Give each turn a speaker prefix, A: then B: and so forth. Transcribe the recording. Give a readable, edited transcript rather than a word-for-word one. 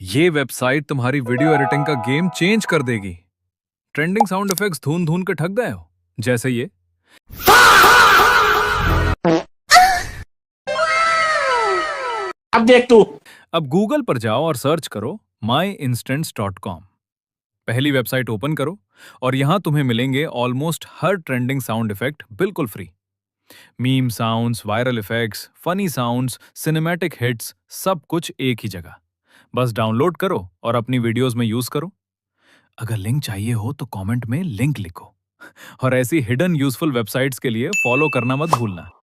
A: ये वेबसाइट तुम्हारी video editing का गेम चेंज कर देगी। ट्रेंडिंग साउंड इफेक्ट्स धून धून के ठग गए हो, जैसे ये।
B: अब देख तू।
A: अब गूगल पर जाओ और सर्च करो myinstants.com। पहली वेबसाइट ओपन करो और यहां तुम्हें मिलेंगे ऑलमोस्ट हर ट्रेंडिंग साउंड इफेक्ट बिल्कुल free. Meme sounds, viral effects, funny sounds, cinematic hits, सब कुछ एक ही जगह। बस डाउनलोड करो और अपनी वीडियोस में यूज करो। अगर लिंक चाहिए हो तो कमेंट में लिंक लिखो। और ऐसी हिडन यूजफुल वेबसाइट्स के लिए फॉलो करना मत भूलना।